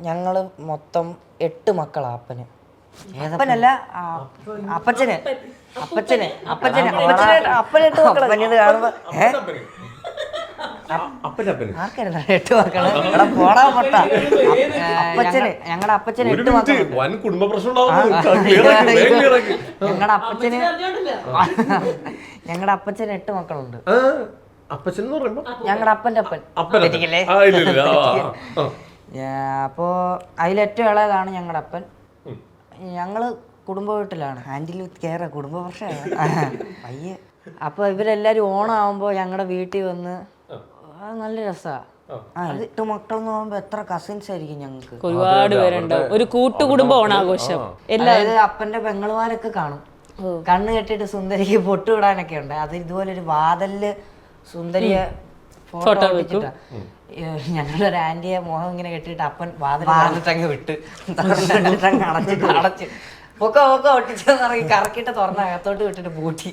ഞങ്ങള് മൊത്തം 8 മക്കളാ അപ്പന്. അപ്പനല്ല അപ്പച്ചന് അപ്പച്ചന് അപ്പച്ചന് അപ്പനെട്ട് മക്കളെ കാണുമ്പോ ആർക്കായിരുന്നു 8 മക്കള്? എടാ പോടാ പൊട്ട. അപ്പച്ചന് ഞങ്ങളുടെ അപ്പച്ചന് 8 മക്കളുണ്ട്. ഞങ്ങളുടെ അപ്പച്ചന് 8 മക്കളുണ്ട്. ഞങ്ങളുടെ അപ്പൻ്റെ അപ്പൻ. അപ്പോ അതിലേറ്റവും ഇളയതാണ് ഞങ്ങളുടെ അപ്പൻ. ഞങ്ങള് കുടുംബ വീട്ടിലാണ്. ഹാൻഡിൽ വിത്ത് കെയർ, കുടുംബ പ്രശ്നമാണ് പയ്യെ. അപ്പൊ ഇവരെല്ലാരും ഓണാവുമ്പോ ഞങ്ങളുടെ വീട്ടിൽ വന്ന് നല്ല രസമാണ്. 8 മക്കളെന്ന് പറയുമ്പോ എത്ര കസിൻസ് ആയിരിക്കും ഞങ്ങൾക്ക്. ഒരുപാട് പേരുണ്ടാവും. ഒരു കൂട്ടുകുടുംബ ഓണാഘോഷം. അതായത് അപ്പന്റെ പെങ്ങളുമാരൊക്കെ കാണും. കണ്ണ് കെട്ടിട്ട് സുന്ദരിക്ക് പൊട്ടുവിടാനൊക്കെ ഉണ്ട്. അത് ഇതുപോലൊരു വാതലില് സുന്ദരിയെ ഫോട്ടോ വെച്ചിട്ടാ. ഞങ്ങളുടെ ഒരു ആന്റിയെ മുഖം ഇങ്ങനെ കെട്ടിയിട്ട് അപ്പൻ വാതിലങ്ങ് വിട്ട് അടച്ച് പൊക്ക ഒട്ടിച്ചെന്ന് പറയും. കറക്കിട്ട് തുറന്ന അകത്തോട്ട് വിട്ടിട്ട് പൂട്ടി.